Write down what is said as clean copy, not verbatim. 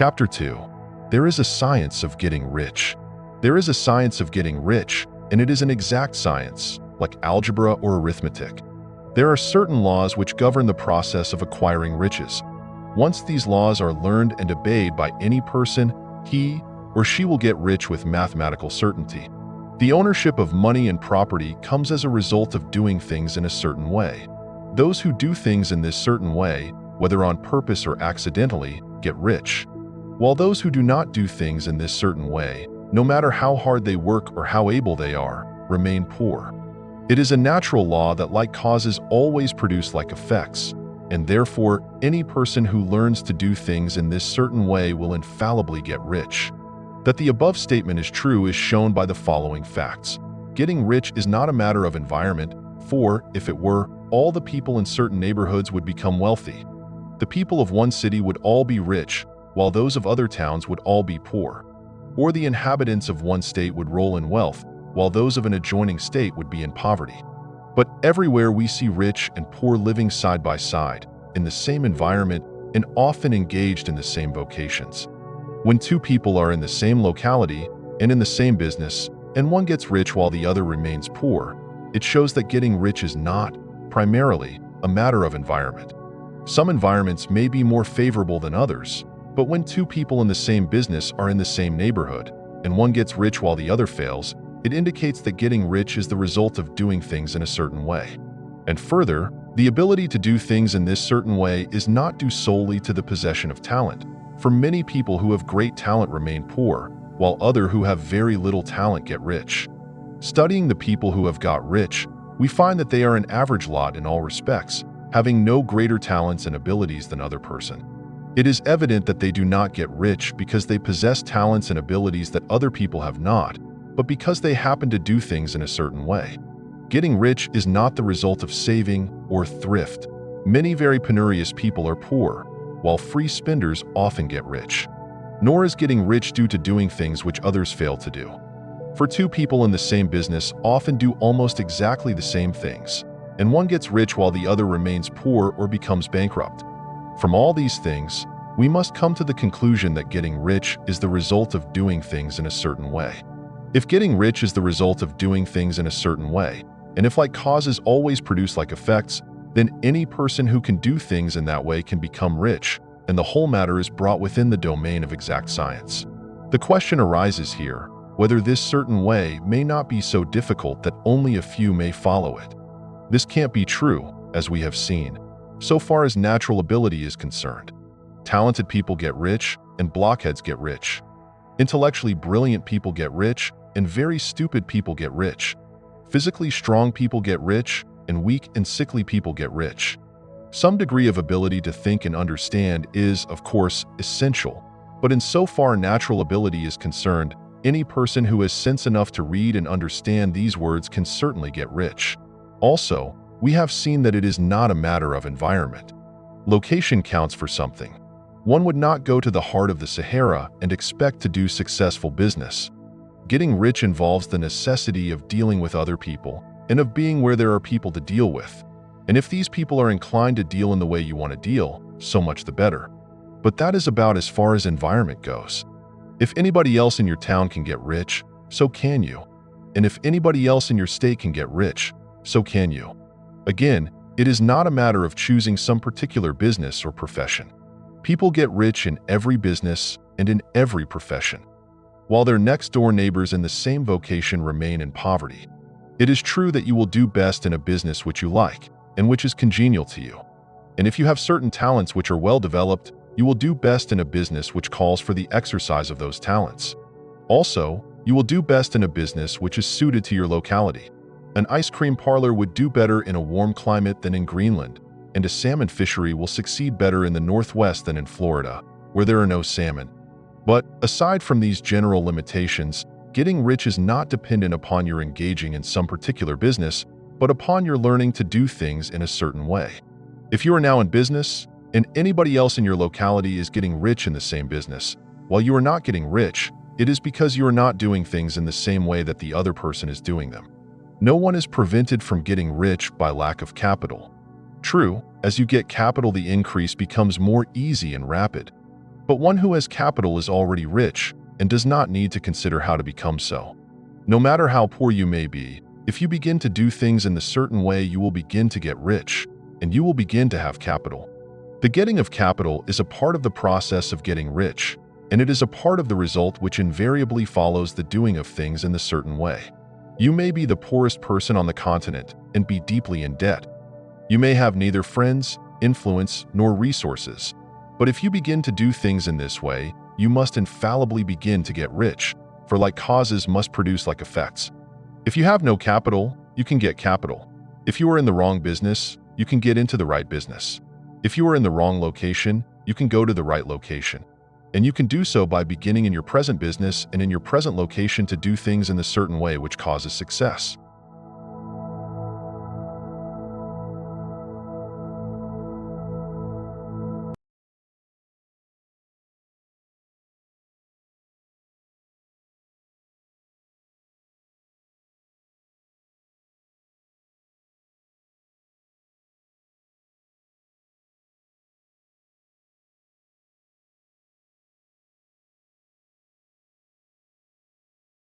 Chapter 2. There is a science of getting rich. There is a science of getting rich, and it is an exact science, like algebra or arithmetic. There are certain laws which govern the process of acquiring riches. Once these laws are learned and obeyed by any person, he or she will get rich with mathematical certainty. The ownership of money and property comes as a result of doing things in a certain way. Those who do things in this certain way, whether on purpose or accidentally, get rich, while those who do not do things in this certain way, no matter how hard they work or how able they are, remain poor. It is a natural law that like causes always produce like effects, and therefore any person who learns to do things in this certain way will infallibly get rich. That the above statement is true is shown by the following facts. Getting rich is not a matter of environment, for, if it were, all the people in certain neighborhoods would become wealthy. The people of one city would all be rich, while those of other towns would all be poor. Or the inhabitants of one state would roll in wealth, while those of an adjoining state would be in poverty. But everywhere we see rich and poor living side by side, in the same environment, and often engaged in the same vocations. When two people are in the same locality and in the same business, and one gets rich while the other remains poor, it shows that getting rich is not, primarily, a matter of environment. Some environments may be more favorable than others, but when two people in the same business are in the same neighborhood, and one gets rich while the other fails, it indicates that getting rich is the result of doing things in a certain way. And further, the ability to do things in this certain way is not due solely to the possession of talent, for many people who have great talent remain poor, while others who have very little talent get rich. Studying the people who have got rich, we find that they are an average lot in all respects, having no greater talents and abilities than other person. It is evident that they do not get rich because they possess talents and abilities that other people have not, but because they happen to do things in a certain way. Getting rich is not the result of saving or thrift. Many very penurious people are poor, while free spenders often get rich. Nor is getting rich due to doing things which others fail to do. For two people in the same business often do almost exactly the same things, and one gets rich while the other remains poor or becomes bankrupt. From all these things, we must come to the conclusion that getting rich is the result of doing things in a certain way. If getting rich is the result of doing things in a certain way, and if like causes always produce like effects, then any person who can do things in that way can become rich, and the whole matter is brought within the domain of exact science. The question arises here, whether this certain way may not be so difficult that only a few may follow it. This can't be true, as we have seen, so far as natural ability is concerned. Talented people get rich, and blockheads get rich. Intellectually brilliant people get rich, and very stupid people get rich. Physically strong people get rich, and weak and sickly people get rich. Some degree of ability to think and understand is, of course, essential, but insofar natural ability is concerned, any person who has sense enough to read and understand these words can certainly get rich. Also, we have seen that it is not a matter of environment. Location counts for something. One would not go to the heart of the Sahara and expect to do successful business. Getting rich involves the necessity of dealing with other people and of being where there are people to deal with. And if these people are inclined to deal in the way you want to deal, so much the better. But that is about as far as environment goes. If anybody else in your town can get rich, so can you. And if anybody else in your state can get rich, so can you. Again, it is not a matter of choosing some particular business or profession. People get rich in every business and in every profession, while their next-door neighbors in the same vocation remain in poverty. It is true that you will do best in a business which you like and which is congenial to you. And if you have certain talents which are well developed, you will do best in a business which calls for the exercise of those talents. Also, you will do best in a business which is suited to your locality. An ice cream parlor would do better in a warm climate than in Greenland, and a salmon fishery will succeed better in the Northwest than in Florida, where there are no salmon. But, aside from these general limitations, getting rich is not dependent upon your engaging in some particular business, but upon your learning to do things in a certain way. If you are now in business, and anybody else in your locality is getting rich in the same business, while you are not getting rich, it is because you are not doing things in the same way that the other person is doing them. No one is prevented from getting rich by lack of capital. True, as you get capital, the increase becomes more easy and rapid. But one who has capital is already rich and does not need to consider how to become so. No matter how poor you may be, if you begin to do things in a certain way, you will begin to get rich, and you will begin to have capital. The getting of capital is a part of the process of getting rich, and it is a part of the result which invariably follows the doing of things in a certain way. You may be the poorest person on the continent and be deeply in debt. You may have neither friends, influence, nor resources. But if you begin to do things in this way, you must infallibly begin to get rich, for like causes must produce like effects. If you have no capital, you can get capital. If you are in the wrong business, you can get into the right business. If you are in the wrong location, you can go to the right location. And you can do so by beginning in your present business and in your present location to do things in a certain way which causes success.